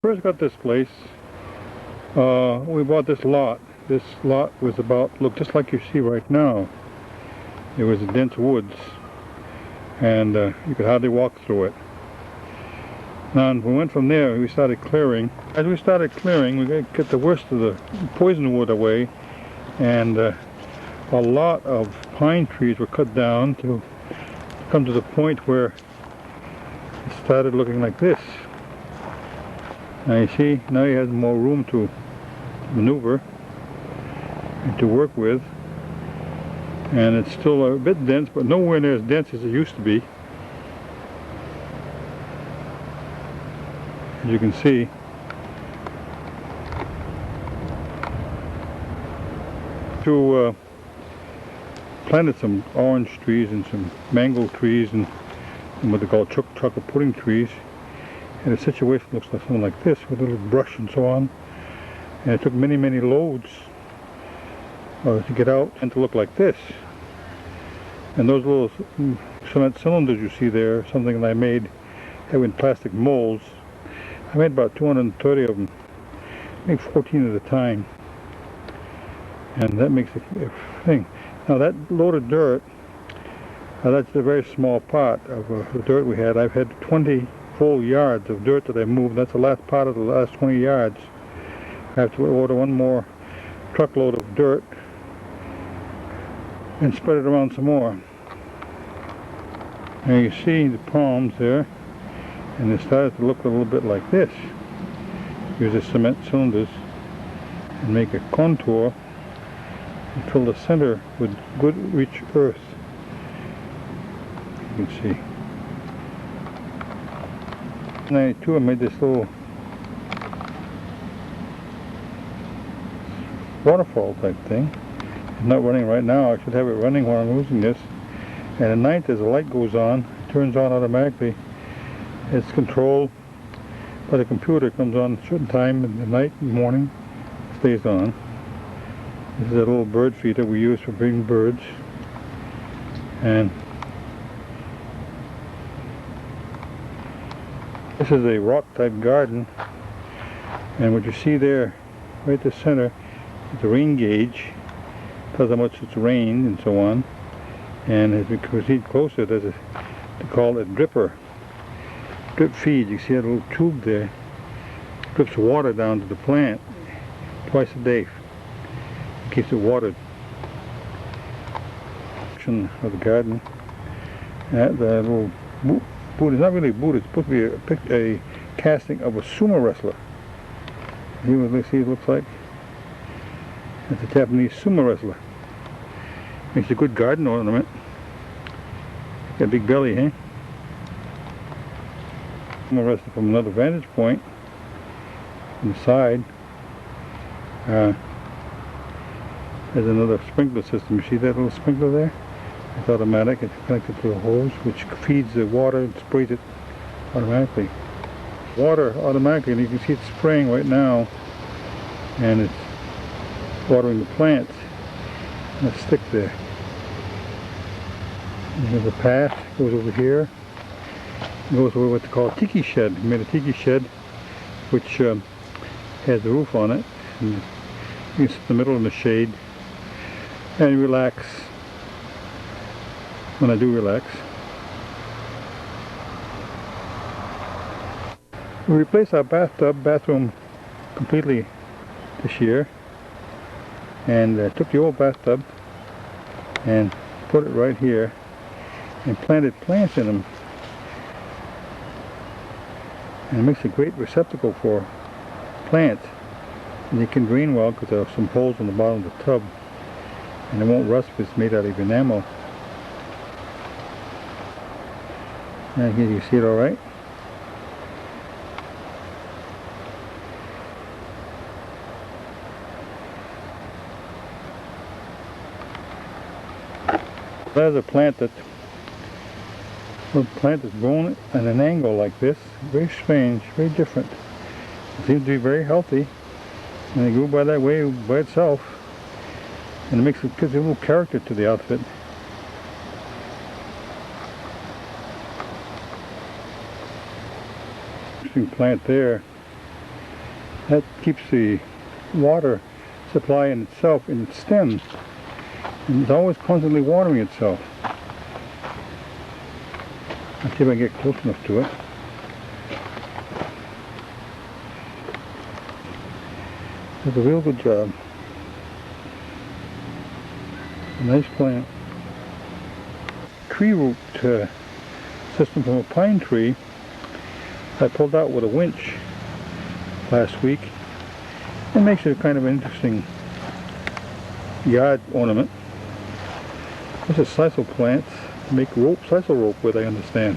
First got this place, we bought this lot. This lot was about, look, just like you see right now. It was dense woods, and you could hardly walk through it. Now, we went from there, we started clearing. As we started clearing, we get the worst of the poison wood away, and a lot of pine trees were cut down to come to the point where it started looking like this. Now you see, now he has more room to maneuver and to work with, and it's still a bit dense, but nowhere near as dense as it used to be. As you can see, planted some orange trees and some mango trees and what they call chocolate pudding trees. And the situation looks like something like this, with a little brush and so on. And it took many, many loads to get out and to look like this. And those little cement cylinders you see there, something that I made having plastic molds. I made about 230 of them, I think 14 at a time. And that makes a thing. Now that load of dirt, that's a very small part of the dirt we had. I've had 20 full yards of dirt that I moved. That's the last part of the last 20 yards. I have to order one more truckload of dirt and spread it around some more. Now you see the palms there, and they started to look a little bit like this. Use the cement cylinders and make a contour and fill the center with good rich earth. You can see. In 92 I made this little waterfall type thing. It's not running right now. I should have it running while I'm using this. And at night, as the light goes on, it turns on automatically. It's controlled by the computer. It comes on at a certain time in the night and morning. It stays on. This is a little bird feeder we use for breeding birds. And this is a rock type garden. And what you see there, right at the center, is the rain gauge. Tells how much it's rained and so on. And as we proceed closer, there's a, they call it dripper. Drip feed. You see that little tube there. Drips water down to the plant twice a day. Keeps it watered. Of the garden. The little boot is not really a boot. It's supposed to be a casting of a sumo wrestler. See what it looks like? It's a Japanese sumo wrestler. Makes a good garden ornament. Got a big belly, eh? Sumo wrestler from another vantage point on the side. There's another sprinkler system. You see that little sprinkler there? It's automatic. It's connected to a hose which feeds the water and sprays it automatically. Water automatically, and you can see it spraying right now, and it's watering the plants. And a stick there. And there's a path, goes over here. It goes over what they call a tiki shed. We made a tiki shed which has the roof on it. And you can sit in the middle in the shade and relax. When I do relax. We replaced our bathroom completely this year, and took the old bathtub and put it right here and planted plants in them. And it makes a great receptacle for plants, and it can drain well because there are some holes on the bottom of the tub, and it won't rust because it's made out of enamel. And here you see it all right. There's a plant that's grown at an angle like this. Very strange, very different. It seems to be very healthy, and it grew by that way by itself, and it gives a little character to the outfit. Interesting plant there. That keeps the water supply in itself in its stem, and it's always constantly watering itself. I'll see if I can get close enough to it. Does a real good job. A nice plant. Tree root system from a pine tree I pulled out with a winch last week. It makes it kind of an interesting yard ornament. This is sisal plants to make rope, sisal rope with, I understand.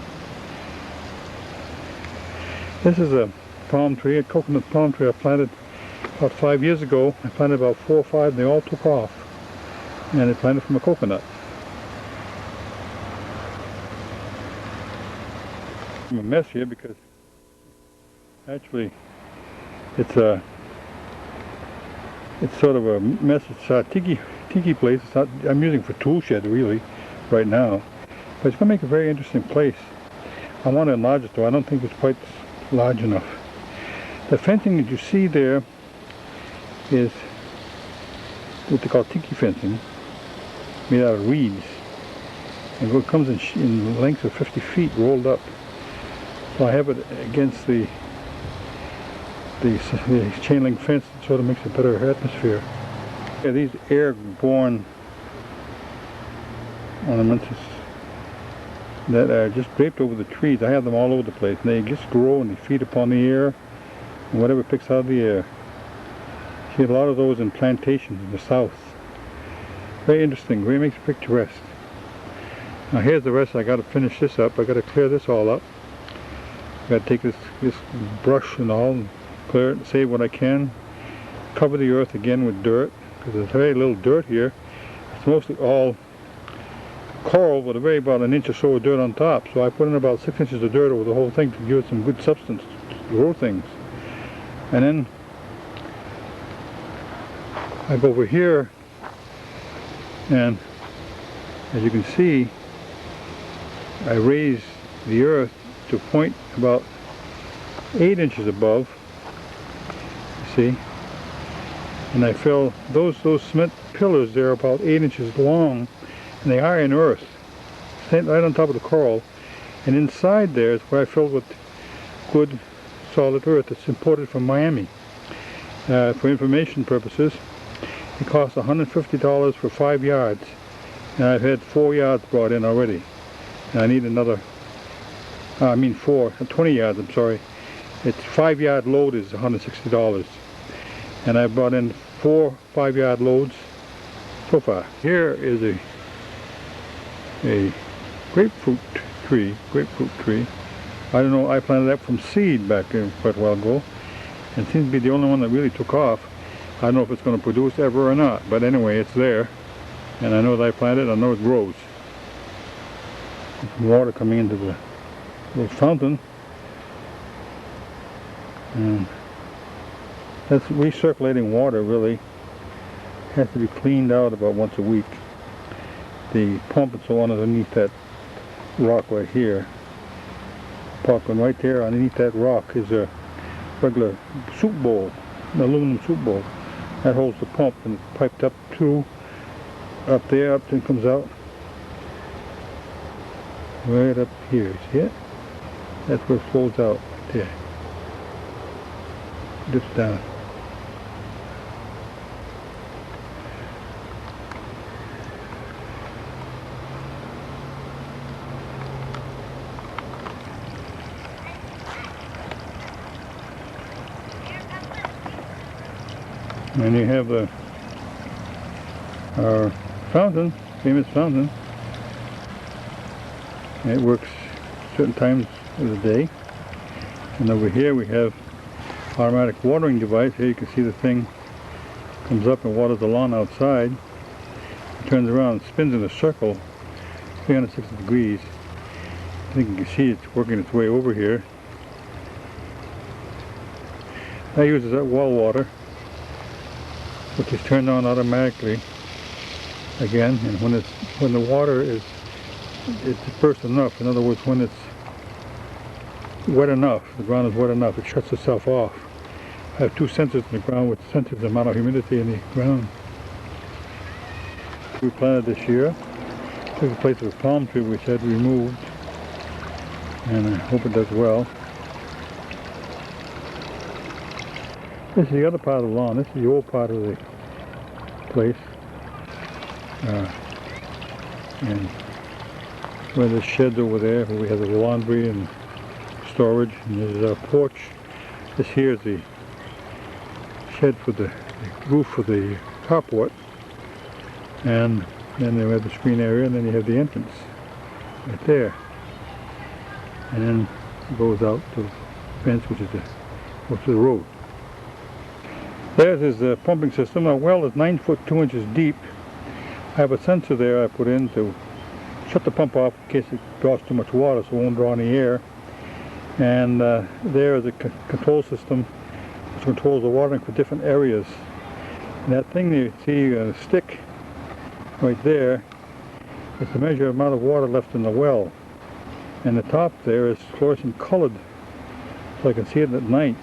This is a palm tree, a coconut palm tree I planted about 5 years ago. I planted about 4 or 5 and they all took off. And I planted from a coconut. I'm a mess here because actually it's sort of a mess. It's a tiki place. It's not, I'm using for tool shed really right now, but it's going to make a very interesting place. I want to enlarge it though. I don't think it's quite large enough. The fencing that you see there is what they call tiki fencing, made out of reeds, and it comes in lengths of 50 feet rolled up. So I have it against the chain link fence. It sort of makes a better atmosphere. Yeah, these airborne ornaments that are just draped over the trees. I have them all over the place. And they just grow and they feed upon the air and whatever picks out of the air. See a lot of those in plantations in the south. Very interesting, very makes it picturesque. Now here's the rest. I got to finish this up. I got to clear this all up. I got to take this brush and all and clear it, save what I can. Cover the earth again with dirt because there's very little dirt here. It's mostly all coral with about an inch or so of dirt on top. So I put in about 6 inches of dirt over the whole thing to give it some good substance to grow things. And then I go over here, and as you can see, I raise the earth to a point about 8 inches above, you see, and I fill those cement pillars there about 8 inches long, and they are in earth, right on top of the coral, and inside there is where I fill with good solid earth that's imported from Miami. For information purposes, it costs $150 for 5 yards, and I've had 4 yards brought in already. And I need another, 20 yards, I'm sorry. It's 5-yard load is $160. And I brought in 4 5-yard loads so far. Here is a grapefruit tree. I don't know, I planted that from seed back there quite a while ago. And it seems to be the only one that really took off. I don't know if it's going to produce ever or not, but anyway, it's there. And I know that I planted it, I know it grows. There's water coming into the little fountain. And that's recirculating water, really. It has to be cleaned out about once a week. The pump and so on underneath that rock right here. Parking right there underneath that rock is a regular soup bowl, an aluminum soup bowl. That holds the pump and it's piped up through, up there, up and comes out. Right up here, see it? That's where it flows out, right there. Dips down. And you have our fountain, famous fountain. It works certain times of the day. And over here we have automatic watering device. Here you can see the thing comes up and waters the lawn outside. It turns around and spins in a circle, 360 degrees. I think you can see it's working its way over here. That uses that well water, which is turned on automatically again, and when the water is dispersed enough, in other words, when it's wet enough, the ground is wet enough, it shuts itself off. have two sensors in the ground which senses the amount of humidity in the ground. We planted this year. Took the place of a palm tree which had removed, and I hope it does well. This is the other part of the lawn. This is the old part of the place. And where the shed's over there, where we have the laundry and storage, and this is our porch. This here is the shed for the roof for the carport, and then they have the screen area, and then you have the entrance right there, and then it goes out to the fence, which is goes to the road. There's his pumping system. Our well is 9 foot 2 inches deep. I have a sensor there I put in to shut the pump off in case it draws too much water, so it won't draw any air. And there is a control system which controls the watering for different areas. And that thing you see a stick right there is to measure the amount of water left in the well. And the top there is fluorescent colored, so I can see it at night.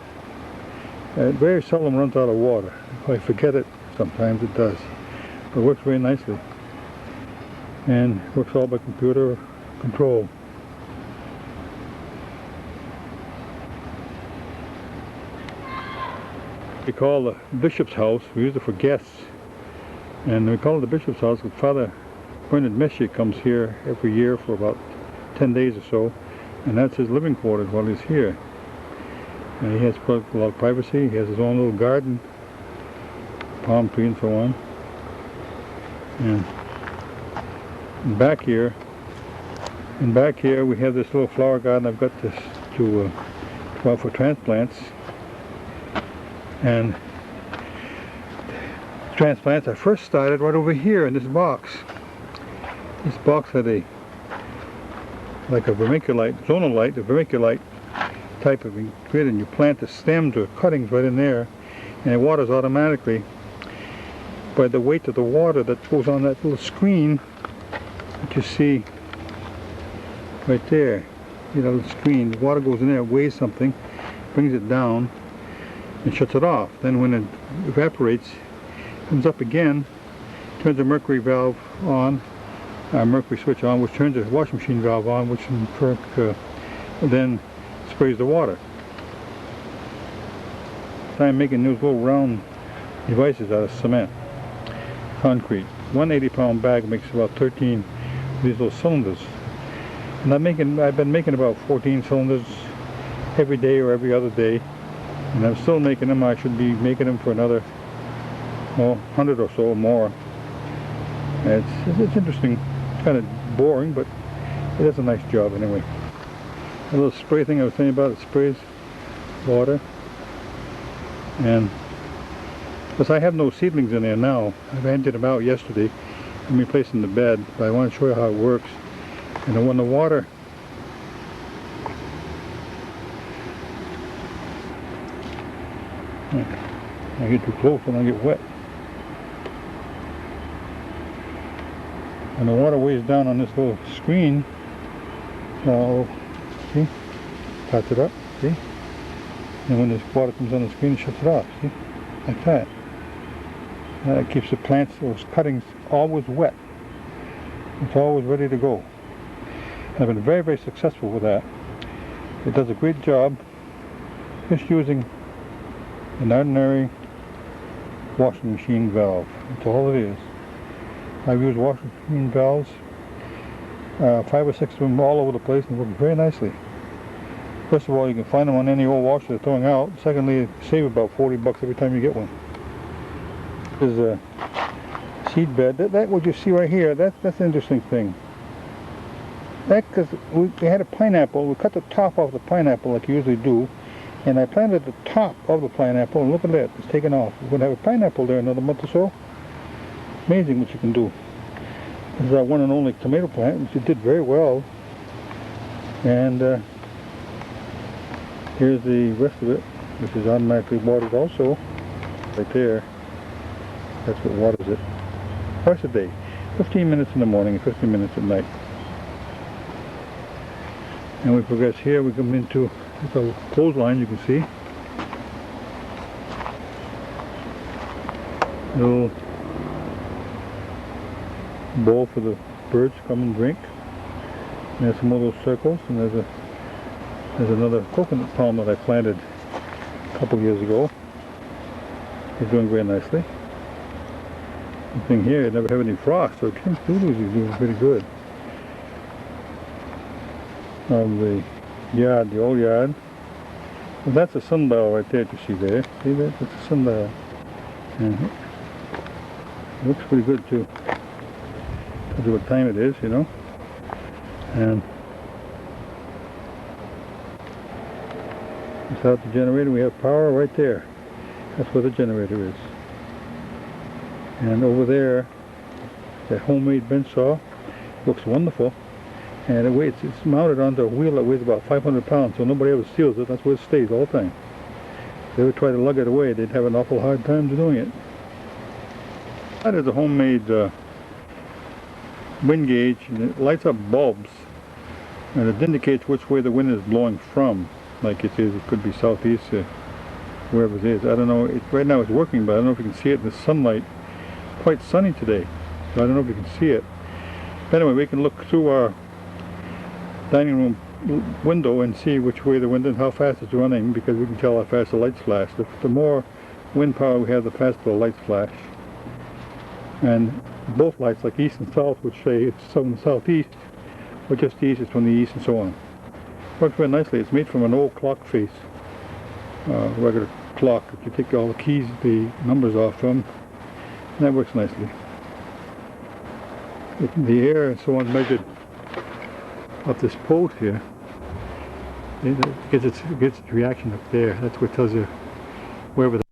It very seldom runs out of water. If I forget it, sometimes it does. But it works very nicely. And it works all by computer control. We call the bishop's house. We use it for guests. And we call it the bishop's house because Father Bernard Messier comes here every year for about 10 days or so. And that's his living quarters while he's here. And he has a lot of privacy. He has his own little garden, palm tree and so on. And back here we have this little flower garden. I've got this to go out for transplants. And transplants I first started right over here in this box. This box had like a vermiculite, zonolite, a vermiculite type of grid, and you plant the stems or cuttings right in there, and it waters automatically by the weight of the water that goes on that little screen that you see right there. You know, the screen, the water goes in there, weighs something, brings it down, and shuts it off. Then when it evaporates, it comes up again, turns the mercury valve on, mercury switch on, which turns the washing machine valve on, which then sprays the water. I'm making those little round devices out of cement, concrete. 180-pound bag makes about 13 of these little cylinders. And I've been making about 14 cylinders every day or every other day. And I'm still making them. I should be making them for another, well, 100 or so or more. It's interesting. It's kind of boring, but it does a nice job anyway. A little spray thing I was saying about, it sprays water. And because I have no seedlings in there now, I've emptied them out yesterday and replaced them in the bed, but I want to show you how it works. And then when the water I get too close and I get wet. And the water weighs down on this little screen. So, see? Starts it up, see? And when this water comes on the screen, it shuts it off, see? Like that. That keeps the plants, those cuttings, always wet. It's always ready to go. And I've been very, very successful with that. It does a great job just using an ordinary washing machine valve. That's all it is. I've used washing machine valves, 5 or 6 of them all over the place, and work very nicely. First of all, you can find them on any old washer they're throwing out. Secondly, you save about 40 bucks every time you get one. There's a seed bed. That what you see right here, that's an interesting thing. That because we had a pineapple, we cut the top off the pineapple like you usually do, and I planted the top of the pineapple, and look at that, it's taken off. We're going to have a pineapple there in another month or so. Amazing what you can do. This is our one and only tomato plant, which it did very well. And here's the rest of it, which is automatically watered also. Right there. That's what waters it. Twice a day. 15 minutes in the morning and 15 minutes at night. And we progress here, we come into a clothesline, you can see. little bowl for the birds to come and drink. And there's some more little circles, and there's another coconut palm that I planted a couple years ago. It's doing very nicely. The thing here, it never had any frost, so it came through. It's doing pretty good. The yard, the old yard. Well, that's a sundial right there you see there. See that? That's a sundial. And it looks pretty good too. Tells you what time it is, you know. And without the generator, we have power right there. That's where the generator is. And over there, that homemade bench saw looks wonderful. And it's mounted onto a wheel that weighs about 500 pounds, so nobody ever steals it. That's where it stays all the time. If they ever try to lug it away, they'd have an awful hard time doing it. That is a homemade wind gauge, and it lights up bulbs, and it indicates which way the wind is blowing from. Like it is, it could be southeast, wherever it is. I don't know. Right now it's working, but I don't know if you can see it in the sunlight. Quite sunny today, so I don't know if you can see it. But anyway, we can look through our dining room window and see which way the wind and how fast it's running, because we can tell how fast the lights flash. The more wind power we have, the faster the lights flash. And both lights, like east and south, which say it's south and southeast, or just east is from the east and so on. Works very nicely. It's made from an old clock face, regular clock that you take all the keys, the numbers off from, and that works nicely. The air and so on measured up this post here, it gets its reaction up there. That's what tells you wherever the